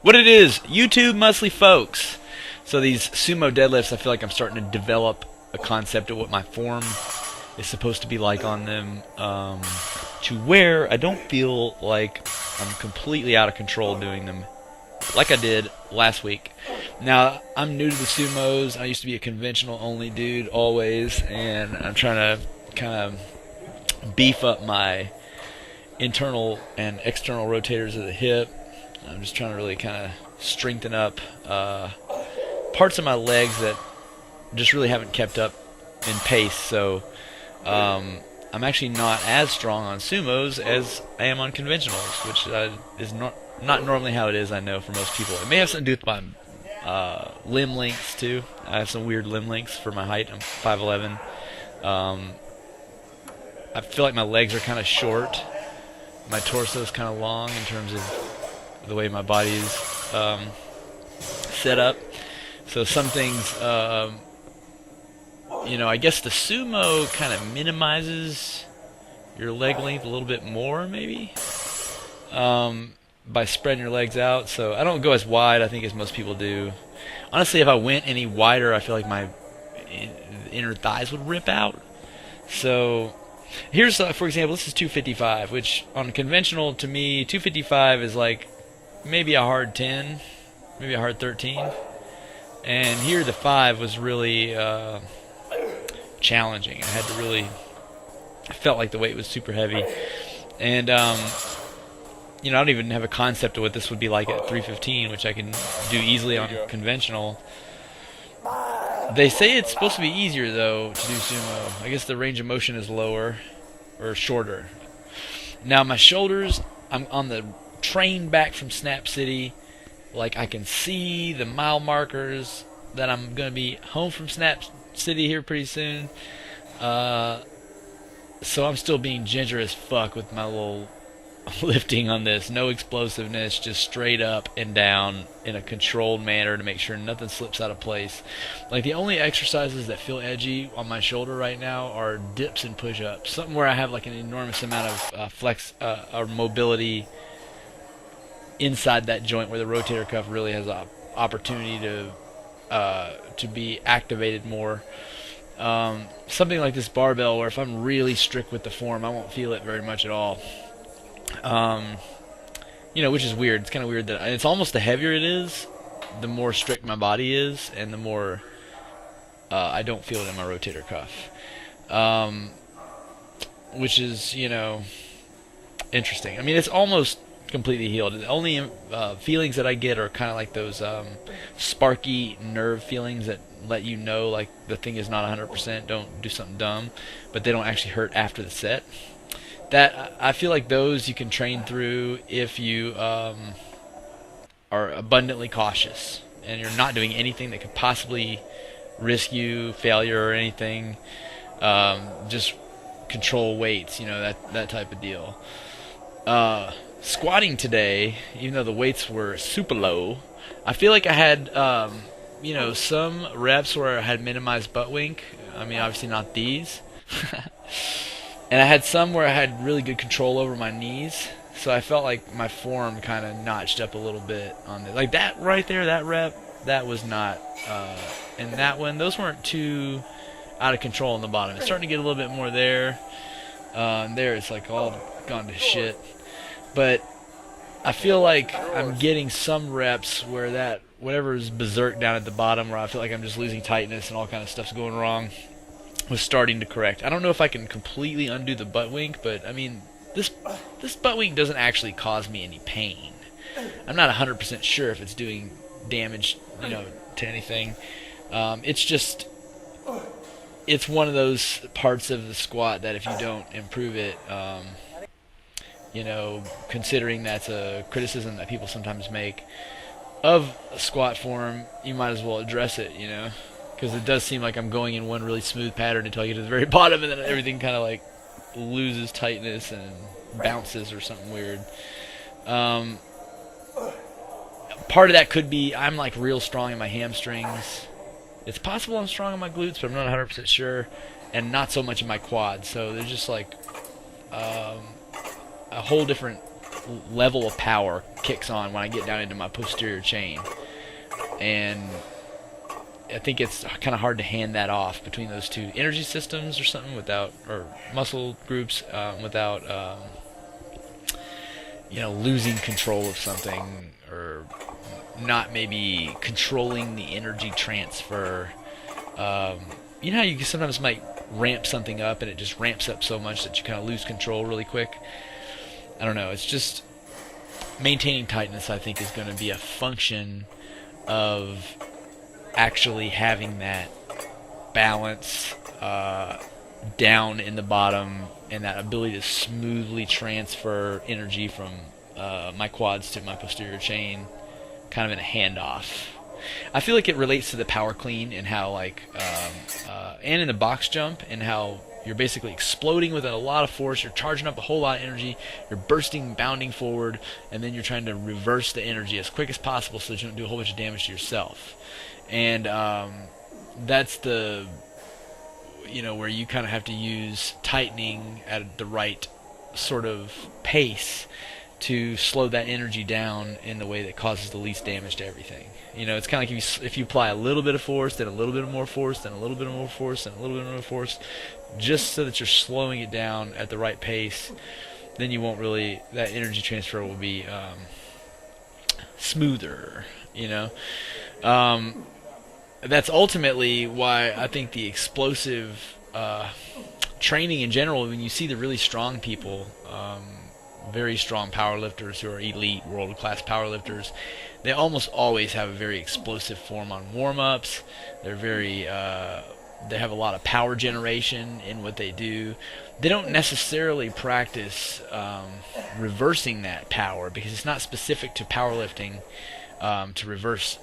What it is, YouTube muscly folks. So these sumo deadlifts, I feel like I'm starting to develop a concept of what my form is supposed to be like on them, to where I don't feel like I'm completely out of control doing them like I did last week. Now, I'm new to the sumos. I used to be a conventional only dude always, and I'm trying to kind of beef up my internal and external rotators of the hip. I'm just trying to really kind of strengthen up parts of my legs that just really haven't kept up in pace. So I'm actually not as strong on sumos as I am on conventionals, which is not normally how it is, I know, for most people. It may have something to do with my limb lengths, too. I have some weird limb lengths for my height. I'm 5'11". I feel like my legs are kind of short. My torso is kind of long in terms of the way my body is set up. So some things, I guess the sumo kind of minimizes your leg length a little bit more, maybe, by spreading your legs out. So I don't go as wide, I think, as most people do. Honestly, if I went any wider, I feel like my inner thighs would rip out. So here's, for example, this is 255, which on conventional, to me, 255 is like maybe a hard 10, maybe a hard 13. And here the 5 was really challenging. I felt like the weight was super heavy. And, I don't even have a concept of what this would be like at 315, which I can do easily on conventional. They say it's supposed to be easier, though, to do sumo. I guess the range of motion is lower, or shorter. Now, my shoulders, I'm on the train back from Snap City. Like, I can see the mile markers that I'm going to be home from Snap City here pretty soon. So I'm still being ginger as fuck with my little lifting on this. No explosiveness, just straight up and down in a controlled manner to make sure nothing slips out of place. Like, the only exercises that feel edgy on my shoulder right now are dips and push-ups. Something where I have like an enormous amount of flex or mobility inside that joint where the rotator cuff really has an opportunity to be activated more. Something like this barbell, where if I'm really strict with the form, I won't feel it very much at all. Which is weird. It's kind of weird that it's almost the heavier it is, the more strict my body is, and the more I don't feel it in my rotator cuff. Which is, interesting. I mean, it's almost completely healed. The only feelings that I get are kind of like those sparky nerve feelings that let you know, like, the thing is not 100%, don't do something dumb, but they don't actually hurt after the set. That, I feel like those you can train through if you are abundantly cautious and you're not doing anything that could possibly risk you failure or anything. Just control weights, that type of deal. Squatting today, even though the weights were super low, I feel like I had, some reps where I had minimized butt wink. I mean, obviously not these. And I had some where I had really good control over my knees. So I felt like my form kind of notched up a little bit on it. Like that right there, that rep, that was not, and that one, those weren't too out of control on the bottom. It's starting to get a little bit more there. There it's like all gone to shit. But I feel like I'm getting some reps where that whatever is berserk down at the bottom, where I feel like I'm just losing tightness and all kind of stuff's going wrong, was starting to correct. I don't know if I can completely undo the butt wink, but I mean, this butt wink doesn't actually cause me any pain. I'm not 100% sure if it's doing damage, to anything. It's one of those parts of the squat that if you don't improve it, considering that's a criticism that people sometimes make of a squat form, you might as well address it, because it does seem like I'm going in one really smooth pattern until I get to the very bottom, and then everything kind of like loses tightness and bounces or something weird. Part of that could be I'm like real strong in my hamstrings. It's possible I'm strong in my glutes, but I'm not 100% sure, and not so much in my quads. So there's just like a whole different level of power kicks on when I get down into my posterior chain, and I think it's kind of hard to hand that off between those two energy systems or something without, or muscle groups, without losing control of something, or not maybe controlling the energy transfer. You know how you sometimes might ramp something up and it just ramps up so much that you kind of lose control really quick? I don't know. It's just maintaining tightness, I think, is going to be a function of actually having that balance down in the bottom, and that ability to smoothly transfer energy from my quads to my posterior chain, kind of in a handoff. I feel like it relates to the power clean and how and in the box jump, and how you're basically exploding with a lot of force, you're charging up a whole lot of energy, you're bursting, bounding forward, and then you're trying to reverse the energy as quick as possible so that you don't do a whole bunch of damage to yourself. And that's the, where you kind of have to use tightening at the right sort of pace to slow that energy down in the way that causes the least damage to everything. It's kind of like if you apply a little bit of force, then a little bit more force, then a little bit more force, then a little bit more force, just so that you're slowing it down at the right pace, then you won't really, that energy transfer will be smoother, That's ultimately why I think the explosive training in general, when you see the really strong people, very strong powerlifters who are elite, world-class powerlifters, they almost always have a very explosive form on warm-ups. They're very, they have a lot of power generation in what they do. They don't necessarily practice reversing that power, because it's not specific to powerlifting to reverse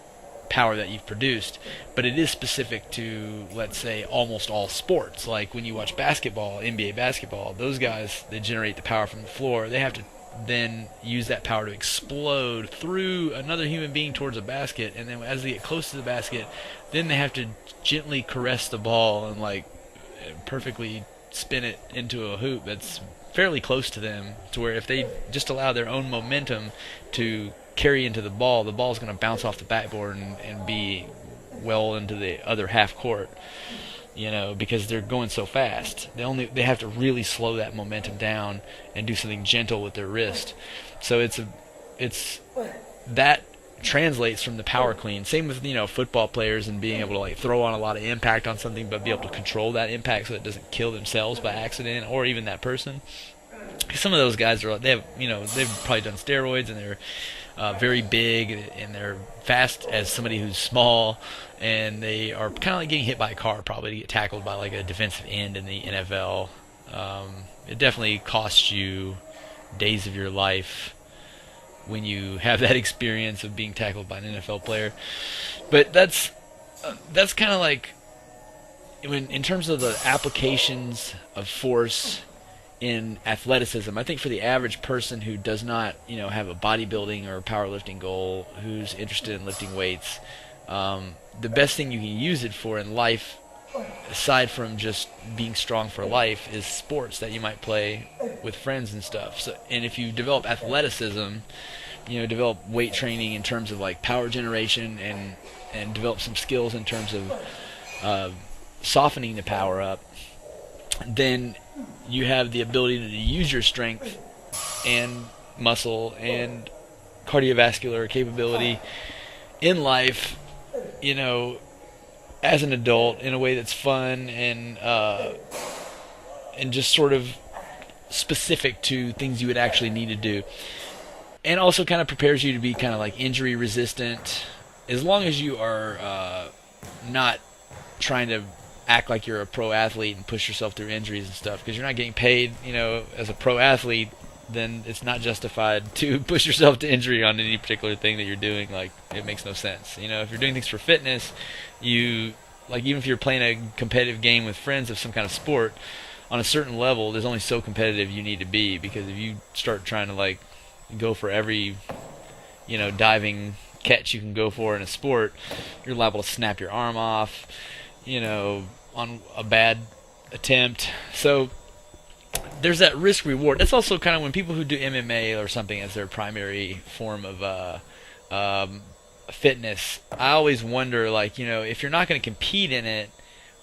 power that you've produced, but it is specific to, let's say, almost all sports. Like when you watch basketball, NBA basketball, those guys, they generate the power from the floor. They have to then use that power to explode through another human being towards a basket, and then as they get close to the basket, then they have to gently caress the ball and perfectly spin it into a hoop that's fairly close to them, to where if they just allow their own momentum to carry into the ball's going to bounce off the backboard and be well into the other half court, because they're going so fast. They have to really slow that momentum down and do something gentle with their wrist. So it's that translates from the power clean. Same with football players, and being able to throw on a lot of impact on something, but be able to control that impact so it doesn't kill themselves by accident, or even that person. Some of those guys they've probably done steroids, and they're very big, and they're fast as somebody who's small, and they are kind of like getting hit by a car, probably, to get tackled by a defensive end in the NFL. It definitely costs you days of your life when you have that experience of being tackled by an NFL player. But that's kind of in terms of the applications of force in athleticism. I think for the average person who does not, have a bodybuilding or powerlifting goal, who's interested in lifting weights, the best thing you can use it for in life, aside from just being strong for life, is sports that you might play with friends and stuff. So, and if you develop athleticism, develop weight training in terms of power generation, and develop some skills in terms of softening the power up, then you have the ability to use your strength and muscle and cardiovascular capability in life, as an adult, in a way that's fun and just sort of specific to things you would actually need to do, and also kind of prepares you to be kind of injury resistant, as long as you are not trying to act like you're a pro athlete and push yourself through injuries and stuff, because you're not getting paid, as a pro athlete. Then it's not justified to push yourself to injury on any particular thing that you're doing. It makes no sense. If you're doing things for fitness, even if you're playing a competitive game with friends of some kind of sport, on a certain level, there's only so competitive you need to be, because if you start trying to go for every, diving catch you can go for in a sport, you're liable to snap your arm off, on a bad attempt. So there's that risk reward. That's also kind of when people who do MMA or something as their primary form of fitness. I always wonder, like, if you're not going to compete in it,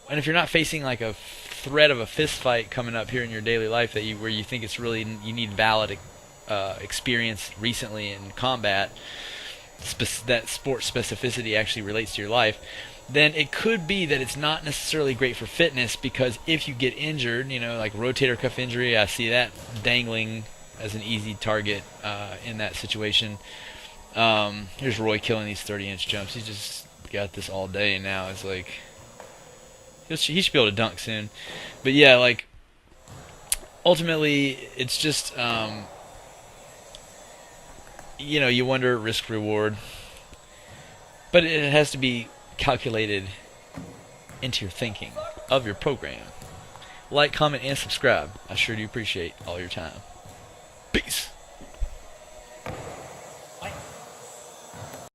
and if you're not facing like a threat of a fist fight coming up here in your daily life where you think it's really you need valid experience recently in combat, that sport specificity actually relates to your life, then it could be that it's not necessarily great for fitness, because if you get injured, like rotator cuff injury, I see that dangling as an easy target in that situation. Here's Roy killing these 30-inch jumps. He's just got this all day now. It's like he should be able to dunk soon. But yeah, like ultimately, it's just you wonder risk reward, but it has to be calculated into your thinking of your program. Like, comment, and subscribe. I sure do appreciate all your time. Peace.